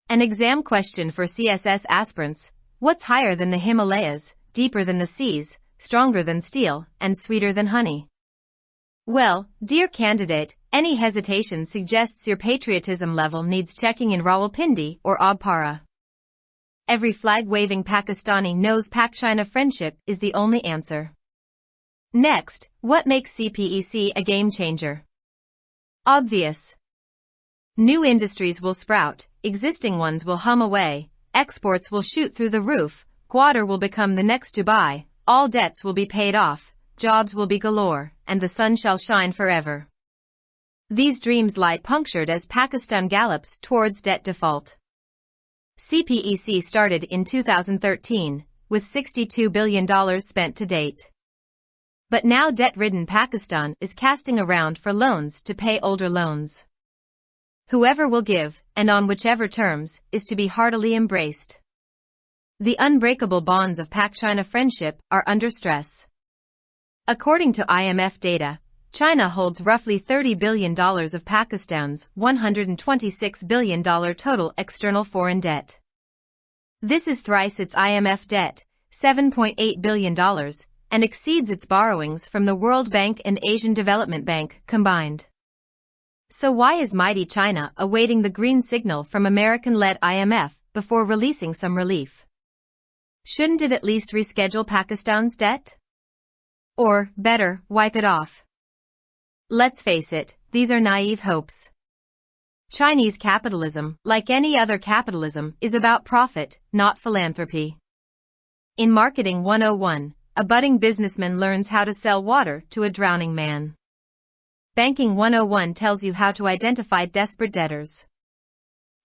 An exam question for CSS aspirants: what's higher than the Himalayas, deeper than the seas, stronger than steel, and sweeter than honey? Well, dear candidate, any hesitation suggests your patriotism level needs checking in Rawalpindi or Aabpara. Every flag-waving Pakistani knows Pak-China friendship is the only answer. Next, what makes CPEC a game-changer? Obvious. New industries will sprout, existing ones will hum away, exports will shoot through the roof, Qatar will become the next Dubai, all debts will be paid off, jobs will be galore, and the sun shall shine forever. These dreams lie punctured as Pakistan gallops towards debt default. CPEC started in 2013, with $62 billion spent to date. But now debt-ridden Pakistan is casting around for loans to pay older loans. Whoever will give, and on whichever terms, is to be heartily embraced. The unbreakable bonds of Pak-China friendship are under stress. According to IMF data, China holds roughly $30 billion of Pakistan's $126 billion total external foreign debt. This is thrice its IMF debt, $7.8 billion, and exceeds its borrowings from the World Bank and Asian Development Bank combined. So why is mighty China awaiting the green signal from American-led IMF before releasing some relief? Shouldn't it at least reschedule Pakistan's debt? Or, better, wipe it off? Let's face it, these are naive hopes. Chinese capitalism, like any other capitalism, is about profit, not philanthropy. In Marketing 101, a budding businessman learns how to sell water to a drowning man. Banking 101 tells you how to identify desperate debtors.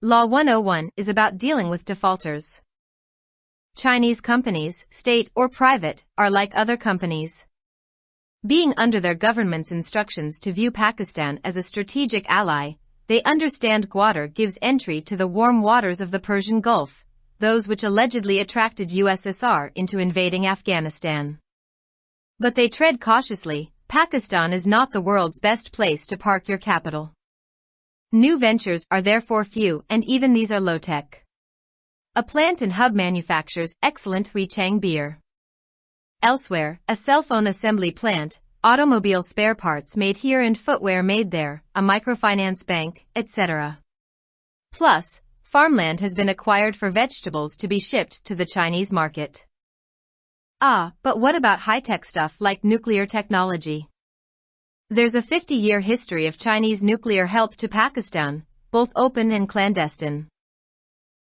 Law 101 is about dealing with defaulters. Chinese companies, state or private, are like other companies. Being under their government's instructions to view Pakistan as a strategic ally, they understand Qatar gives entry to the warm waters of the Persian Gulf, those which allegedly attracted USSR into invading Afghanistan. But they tread cautiously. Pakistan is not the world's best place to park your capital. New ventures are therefore few, and even these are low-tech. A plant and hub manufactures excellent Huichang beer. Elsewhere, a cell phone assembly plant, automobile spare parts made here and footwear made there, a microfinance bank, etc. Plus, farmland has been acquired for vegetables to be shipped to the Chinese market. But what about high-tech stuff like nuclear technology? There's a 50-year history of Chinese nuclear help to Pakistan, both open and clandestine.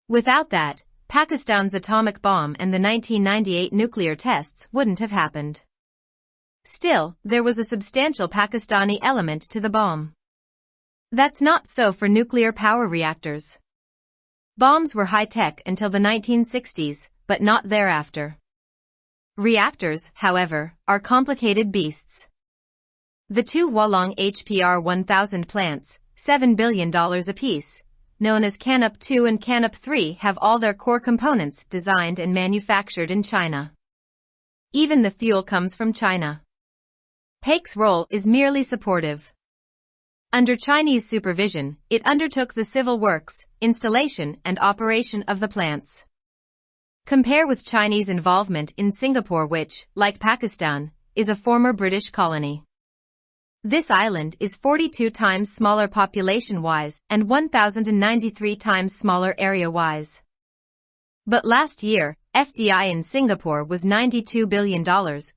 Without that, Pakistan's atomic bomb and the 1998 nuclear tests wouldn't have happened. Still, there was a substantial Pakistani element to the bomb. That's not so for nuclear power reactors. Bombs were high-tech until the 1960s, but not thereafter. Reactors, however, are complicated beasts. The two Hualong HPR 1000 plants, $7 billion apiece, known as Canup 2 and Canup 3, have all their core components designed and manufactured in China. Even the fuel comes from China. PAIC's role is merely supportive. Under Chinese supervision, it undertook the civil works, installation and operation of the plants. Compare with Chinese involvement in Singapore, which, like Pakistan, is a former British colony. This island is 42 times smaller population-wise and 1,093 times smaller area-wise. But last year, FDI in Singapore was $92 billion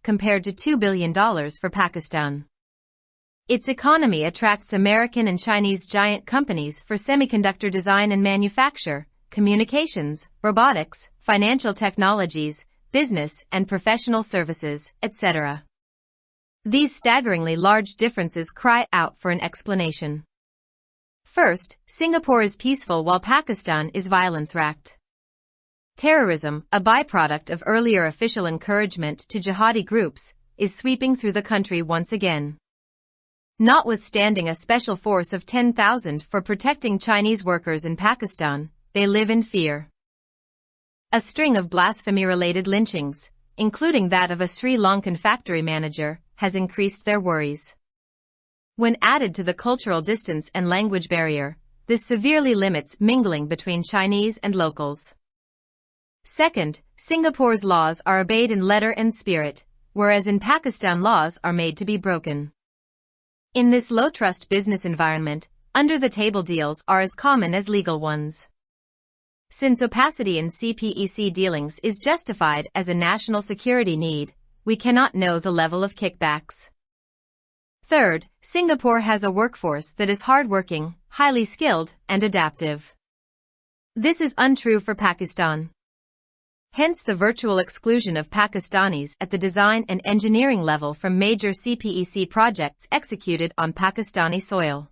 compared to $2 billion for Pakistan. Its economy attracts American and Chinese giant companies for semiconductor design and manufacture, communications, robotics, financial technologies, business and professional services, etc. These staggeringly large differences cry out for an explanation. First, Singapore is peaceful while Pakistan is violence-racked. Terrorism, a byproduct of earlier official encouragement to jihadi groups, is sweeping through the country once again. Notwithstanding a special force of 10,000 for protecting Chinese workers in Pakistan, they live in fear. A string of blasphemy-related lynchings, including that of a Sri Lankan factory manager, has increased their worries. When added to the cultural distance and language barrier, this severely limits mingling between Chinese and locals. Second, Singapore's laws are obeyed in letter and spirit, whereas in Pakistan laws are made to be broken. In this low-trust business environment, under-the-table deals are as common as legal ones. Since opacity in CPEC dealings is justified as a national security need, we cannot know the level of kickbacks. Third, Singapore has a workforce that is hardworking, highly skilled, and adaptive. This is untrue for Pakistan. Hence the virtual exclusion of Pakistanis at the design and engineering level from major CPEC projects executed on Pakistani soil.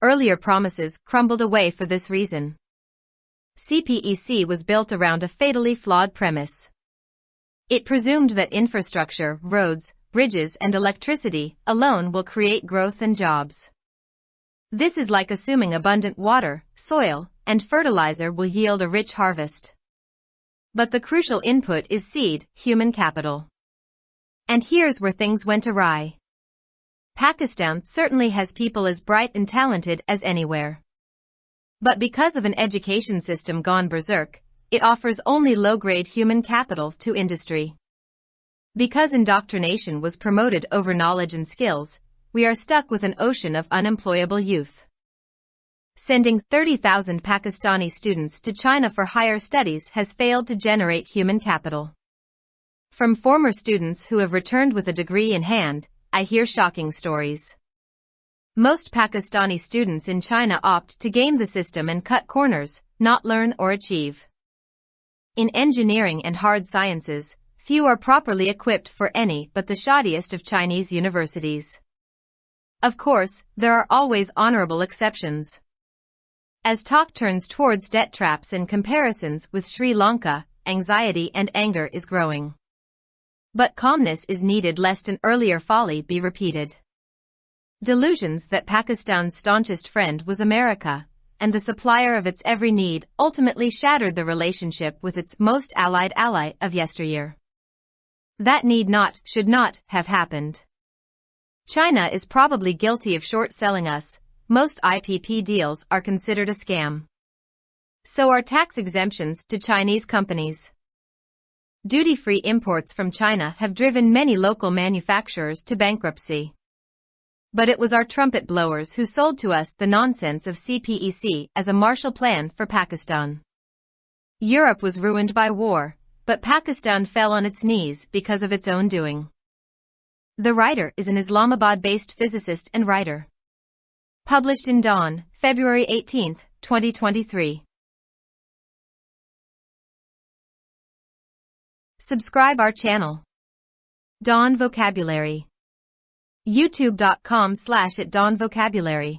Earlier promises crumbled away for this reason. CPEC was built around a fatally flawed premise. It presumed that infrastructure, roads, bridges, and electricity alone will create growth and jobs. This is like assuming abundant water, soil, and fertilizer will yield a rich harvest. But the crucial input is seed, human capital. And here's where things went awry. Pakistan certainly has people as bright and talented as anywhere. But because of an education system gone berserk, it offers only low-grade human capital to industry. Because indoctrination was promoted over knowledge and skills, we are stuck with an ocean of unemployable youth. Sending 30,000 Pakistani students to China for higher studies has failed to generate human capital. From former students who have returned with a degree in hand, I hear shocking stories. Most Pakistani students in China opt to game the system and cut corners, not learn or achieve. In engineering and hard sciences, few are properly equipped for any but the shoddiest of Chinese universities. Of course, there are always honorable exceptions. As talk turns towards debt traps and comparisons with Sri Lanka, anxiety and anger is growing. But calmness is needed lest an earlier folly be repeated. Delusions that Pakistan's staunchest friend was America, and the supplier of its every need, ultimately shattered the relationship with its most allied ally of yesteryear. That need not, should not, have happened. China is probably guilty of short-selling us. Most IPP deals are considered a scam. So are tax exemptions to Chinese companies. Duty-free imports from China have driven many local manufacturers to bankruptcy. But it was our trumpet blowers who sold to us the nonsense of CPEC as a Marshall Plan for Pakistan. Europe was ruined by war, but Pakistan fell on its knees because of its own doing. The writer is an Islamabad-based physicist and writer. Published in Dawn, February 18, 2023. Subscribe our channel. Dawn Vocabulary. youtube.com/@dawnvocabulary.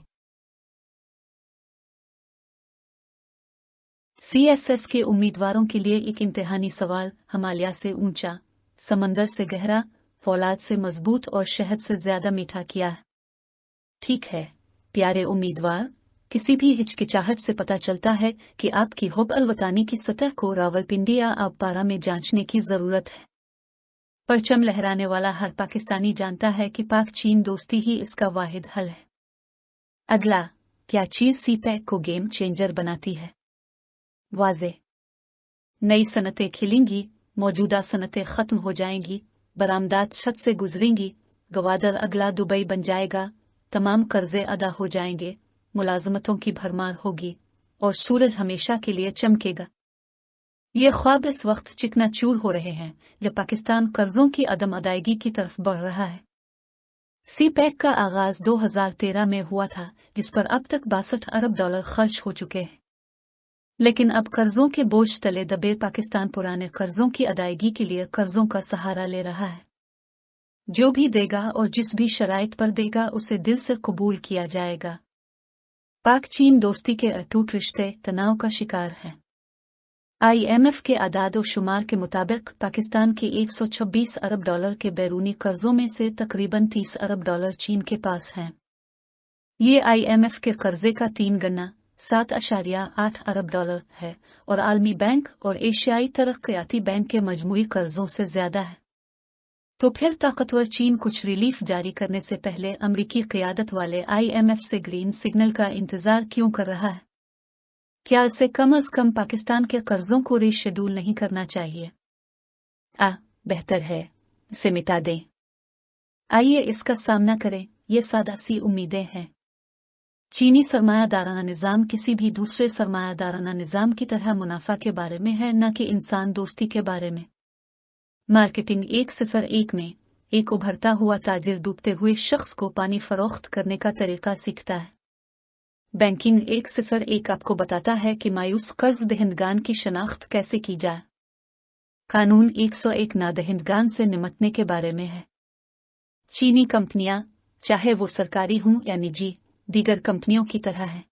CSS के उम्मीदवारों के लिए एक इम्तिहानी सवाल। हिमालय से ऊंचा, समंदर से गहरा, फौलाद से मजबूत और शहद से ज्यादा मीठा किया है। ठीक है, प्यारे उम्मीदवार, किसी भी हिचकिचाहट से पता चलता है कि आपकी हुब अलवतानी की सतह को रावलपिंडी या आबपारा में जांचने की जरूरत है। परचम लहराने वाला हर पाकिस्तानी जानता है कि पाक चीन दोस्ती ही इसका वाहिद हल है। अगला, क्या चीज सीपैक को गेम चेंजर बनाती है? वाज़े। नई सनतें खिलेंगी, मौजूदा सनतें खत्म हो जाएंगी, बरामदात छत से गुजरेंगी, गवादर अगला दुबई बन जाएगा, तमाम कर्जे अदा हो जाएंगे, मुलाजमतों की भरमार होगी और सूरज हमेशा के लिए चमकेगा। ये ख्वाब इस वक्त चिकनाचूर हो रहे हैं जब पाकिस्तान कर्जों की अदम अदायगी की तरफ बढ़ रहा है। सीपैक का आगाज 2013 में हुआ था, जिस पर अब तक $62 अरब खर्च हो चुके हैं। लेकिन अब कर्जों के बोझ तले दबे पाकिस्तान पुराने कर्जों की अदायगी के लिए कर्जों का सहारा ले रहा है। जो भी देगा और जिस भी शराइत पर देगा उसे दिल से कबूल किया जाएगा। पाक चीन दोस्ती के अटूट रिश्ते तनाव का शिकार हैं। IMF के आदाद व शुमार के मुताबिक पाकिस्तान के $126 अरब के बैरूनी कर्जों में से तकरीबन $30 अरब चीन के पास हैं। ये IMF के कर्जे का 3 गुना 7.8 अरब है और आलमी बैंक और एशियाई तरक्याती बैंक के मजमूई कर्जों से ज्यादा है। तो फिर ताकतवर चीन कुछ रिलीफ जारी करने से पहले अमेरिकी क़यादत वाले IMF से ग्रीन सिग्नल का इंतजार क्यों कर रहा है? क्या इसे कम अज कम पाकिस्तान के कर्जों को रीशेड्यूल नहीं करना चाहिए? बेहतर है इसे मिटा दें। आइए इसका सामना करें, ये सादा सी उम्मीदें हैं। चीनी सरमायादाराना निज़ाम किसी भी दूसरे सरमायादाराना निज़ाम की तरह मुनाफा के बारे में है, न कि इंसान दोस्ती के बारे में। मार्केटिंग 101 में एक उभरता हुआ ताजिर डूबते हुए शख्स को पानी फरोख्त करने का तरीका सीखता है। बैंकिंग 101 आपको बताता है कि मायूस कर्ज दहिंदगान की शनाख्त कैसे की जाए। कानून 101 नादहिंदगान से निमटने के बारे में है। चीनी कंपनियां, चाहे वो सरकारी हों या निजी, दीगर कंपनियों की तरह हैं।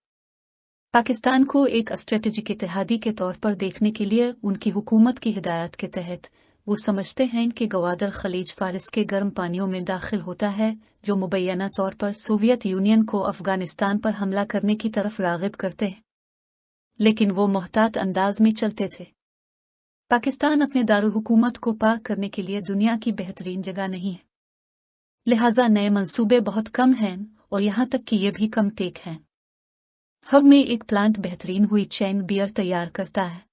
पाकिस्तान को एक स्ट्रेटेजिक इत्तेहादी के तौर पर देखने के लिए उनकी हुकूमत की हिदायत के तहत वो समझते हैं कि गवादर खलीज फारिस के गर्म पानियों में दाखिल होता है, जो मुबैना तौर पर सोवियत यूनियन को अफगानिस्तान पर हमला करने की तरफ राग़िब करते हैं। लेकिन वो मोहतात अंदाज में चलते थे। पाकिस्तान अपने दारुल हुकूमत को पार करने के लिए दुनिया की बेहतरीन जगह नहीं है, लिहाजा नए मंसूबे बहुत कम हैं और यहाँ तक कि ये भी कम टेक हैं। हब में एक प्लांट बेहतरीन हुई चैन बियर तैयार करता है।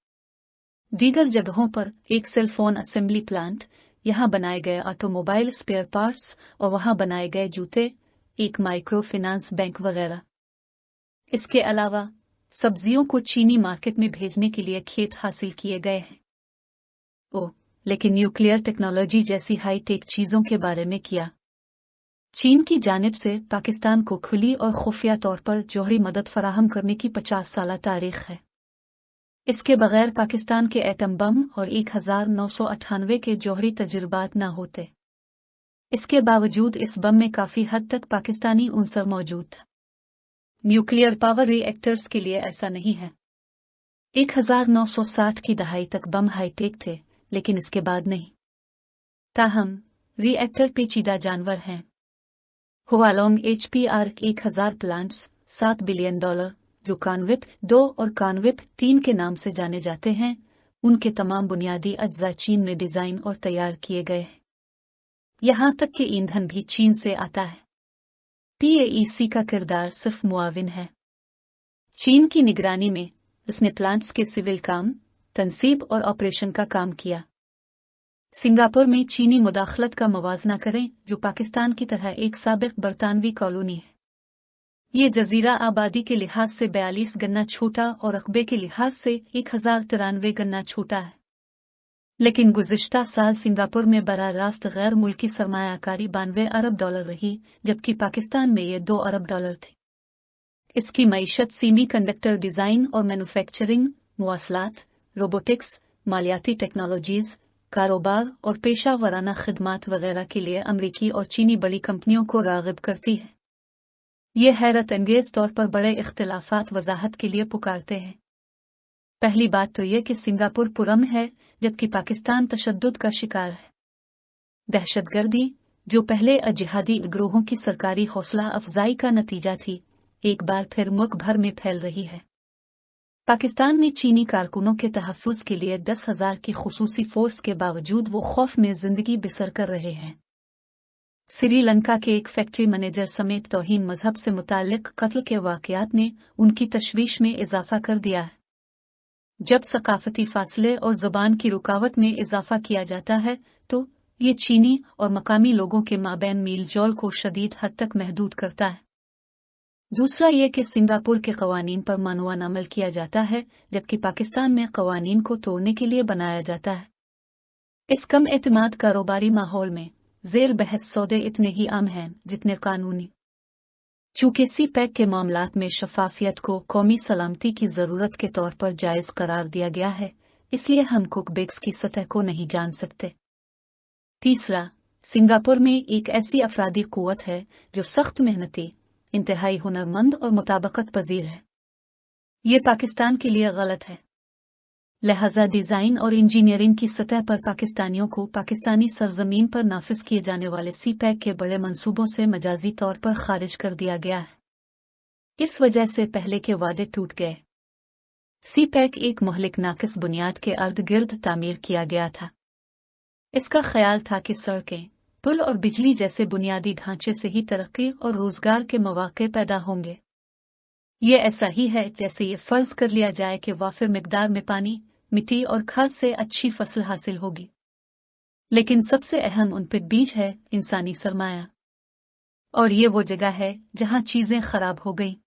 दीगर जगहों पर एक सेल फोन असेंबली प्लांट, यहाँ बनाए गए ऑटोमोबाइल स्पेयर पार्ट्स और वहाँ बनाए गए जूते, एक माइक्रो फाइनेंस बैंक वगैरह। इसके अलावा सब्जियों को चीनी मार्केट में भेजने के लिए खेत हासिल किए गए हैं। लेकिन न्यूक्लियर टेक्नोलॉजी जैसी हाई टेक चीज़ों के बारे में किया? चीन की जानिब से पाकिस्तान को खुली और खुफिया तौर पर जौहरी मदद फराहम करने की 50 साला तारीख है। इसके बगैर पाकिस्तान के एटम बम और 1998 के जौहरी तजुर्बात न होते। इसके बावजूद इस बम में काफ़ी हद तक पाकिस्तानी उनसर मौजूद था। न्यूक्लियर पावर रिएक्टर्स के लिए ऐसा नहीं है। 1960 की दहाई तक बम हाईटेक थे, लेकिन इसके बाद नहीं। ताहम रिएक्टर पेचीदा जानवर हैं। हुआलोंग HPR 1000 प्लांट्स $7 बिलियन, जो कानविप 2 और कानविप 3 के नाम से जाने जाते हैं, उनके तमाम बुनियादी अज्जा चीन में डिज़ाइन और तैयार किए गए हैं। यहाँ तक कि ईंधन भी चीन से आता है। PAEC का किरदार सिर्फ मुआविन है। चीन की निगरानी में उसने प्लांट्स के सिविल काम, तनसीब और ऑपरेशन का काम किया। सिंगापुर में चीनी मुदाखलत का मवाजना करें, जो पाकिस्तान की तरह एक साबिक बरतानवी कॉलोनी है। ये जजीरा आबादी के लिहाज से 42 गन्ना छोटा और रकबे के लिहाज से 1093 गन्ना छोटा है। लेकिन गुज़िश्ता साल सिंगापुर में बराह रास्त गैर मुल्की सरमायाकारी $92 अरब रही, जबकि पाकिस्तान में ये $2 अरब थी। इसकी मईशत सेमी कंडक्टर डिज़ाइन और मैन्युफैक्चरिंग, मुवासलात, रोबोटिक्स, मालियाती टेक्नोलॉजीज़, कारोबार और पेशा वराना खिदमात वगैरह के लिए अमरीकी और चीनी बड़ी कंपनियों को राग़िब करती है। ये हैरत अंगेज़ तौर पर बड़े इख्तिलाफ़ात वजाहत के लिए पुकारते हैं। पहली बात तो ये कि सिंगापुर पुरअमन है, जबकि पाकिस्तान तशद्दुद का शिकार है। दहशतगर्दी, जो पहले जिहादी गिरोहों की सरकारी हौसला अफजाई का नतीजा थी, एक बार फिर मुल्क भर में फैल रही है। पाकिस्तान में चीनी कारकुनों के तहफ़्फ़ुज़ के लिए 10,000 की खुसूसी फोर्स के बावजूद वो खौफ में जिंदगी बसर कर रहे हैं। श्रीलंका के एक फैक्ट्री मैनेजर समेत तौहीन मजहब से मुताल्लिक कत्ल के वाक़यात ने उनकी तशवीश में इजाफा कर दिया है। जब सकाफती फासले और ज़बान की रुकावट में इजाफा किया जाता है, तो ये चीनी और मकामी लोगों के माबैन मील जोल को शदीद हद तक महदूद करता है। दूसरा ये कि सिंगापुर के कवानीन पर मानवान अमल किया जाता है, जबकि पाकिस्तान में कवानीन को तोड़ने के लिए बनाया जाता है। इस कम एतमाद कारोबारी माहौल में ज़ेर बहस सौदे इतने ही आम हैं जितने कानूनी। चूँकि CPEC के मामलात में शफाफियत को कौमी सलामती की ज़रूरत के तौर पर जायज़ करार दिया गया है, इसलिए हम कुकबेक्स की सतह को नहीं जान सकते। तीसरा, सिंगापुर में एक ऐसी अफरादी क़ुव्वत है जो सख्त मेहनती, इंतहाई हुनरमंद और मुताबकत पजीर है। ये पाकिस्तान के लिए गलत है। लिहाजा डिज़ाइन और इंजीनियरिंग की सतह पर पाकिस्तानियों को पाकिस्तानी सरजमीन पर नाफिज किए जाने वाले CPEC के बड़े मंसूबों से मजाजी तौर पर खारिज कर दिया गया है। इस वजह से पहले के वादे टूट गए। CPEC एक मोहलिक नाकिस बुनियाद के अर्द गिर्द तामीर किया गया था। इसका ख्याल था कि सड़कें, पुल और बिजली जैसे बुनियादी ढांचे से ही तरक्की और रोजगार के मौके पैदा होंगे। ये ऐसा ही है जैसे ये फर्ज कर लिया जाए कि वाफिर मिकदार में पानी, मिट्टी और खाद से अच्छी फसल हासिल होगी। लेकिन सबसे अहम उन पर बीज है इंसानी सरमाया, और ये वो जगह है जहां चीजें खराब हो गई।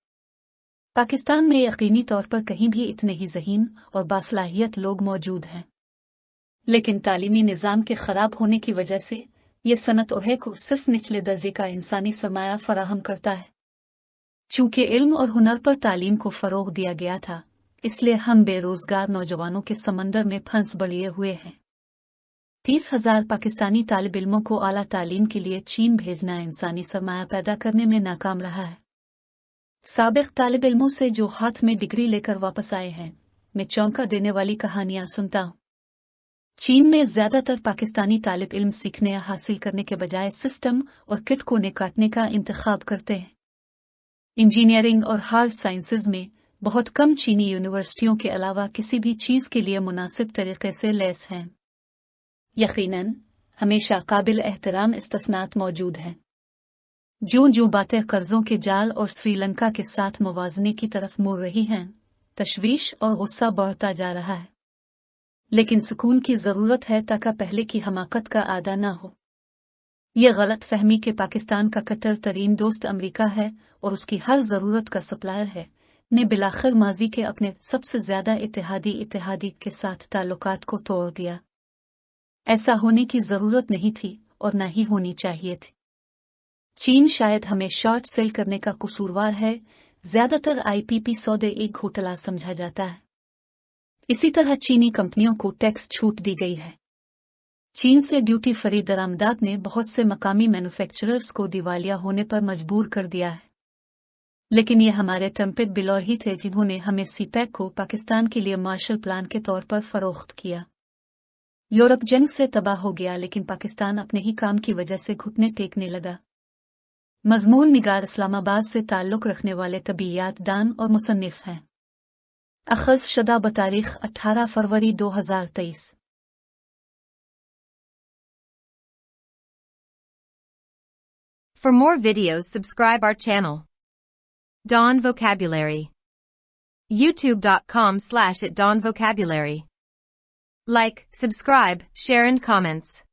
पाकिस्तान में यकीनी तौर पर कहीं भी इतने ही ज़हीन और बासलाहियत लोग मौजूद हैं, लेकिन तालीमी निज़ाम के खराब होने की वजह से ये सनत ओहे को सिर्फ निचले दर्जे का इंसानी सरमाया फराहम करता है। चूंकि इल्म और हुनर पर तालीम को फ़रोग़ दिया गया था, इसलिए हम बेरोज़गार नौजवानों के समंदर में फंस बड़े हुए हैं। 30,000 पाकिस्तानी तालिब इल्मों को आला तालीम के लिए चीन भेजना इंसानी सरमाया पैदा करने में नाकाम रहा है। साबिक़ तालिब इल्मों से जो हाथ में डिग्री लेकर वापस आए हैं, मैं चौंका देने वाली कहानियां सुनता हूँ। चीन में ज़्यादातर पाकिस्तानी तालिब इल्म सीखने या हासिल करने के बजाय सिस्टम और किट को काटने का इंतखाब करते हैं। इंजीनियरिंग और हार्ड साइंसेज में बहुत कम चीनी यूनिवर्सिटियों के अलावा किसी भी चीज़ के लिए मुनासिब तरीके से लैस हैं। यकीनन हमेशा काबिल एहतराम इस्तिस्नात मौजूद हैं। जो बातें कर्जों के जाल और श्रीलंका के साथ मुवाज़ने की तरफ मुड़ रही हैं, तशवीश और गुस्सा बढ़ता जा रहा है। लेकिन सुकून की ज़रूरत है ताकि पहले की हमाकत का आदा ना हो। ये गलत फहमी कि पाकिस्तान का कट्टर तरीन दोस्त अमेरिका है और उसकी हर ज़रूरत का सप्लायर है, ने बिलाखिर माजी के अपने सबसे ज़्यादा इत्तेहादी के साथ ताल्लुकात को तोड़ दिया। ऐसा होने की ज़रूरत नहीं थी और न ही होनी चाहिए थी। चीन शायद हमें शॉर्ट सेल करने का कसूरवार है। ज़्यादातर IPP सौदे एक घोटाला समझा जाता है। इसी तरह चीनी कंपनियों को टैक्स छूट दी गई है। चीन से ड्यूटी फ्री दरामदात ने बहुत से मकामी मैन्युफैक्चरर्स को दिवालिया होने पर मजबूर कर दिया है। लेकिन ये हमारे टेम्पेड बिलौर ही थे जिन्होंने हमें सीपैक को पाकिस्तान के लिए मार्शल प्लान के तौर पर फरोख्त किया। यूरोप जंग से तबाह हो गया, लेकिन पाकिस्तान अपने ही काम की वजह से घुटने टेकने लगा। मजमून निगार इस्लामाबाद से ताल्लुक़ रखने वाले तबीयात दान और मुसन्निफ हैं। अखज़ शदा बतारीख 18 फरवरी 2023। For more videos, subscribe our channel. Dawn Vocabulary. YouTube.com/@dawnvocabulary. Like, subscribe, share and comments.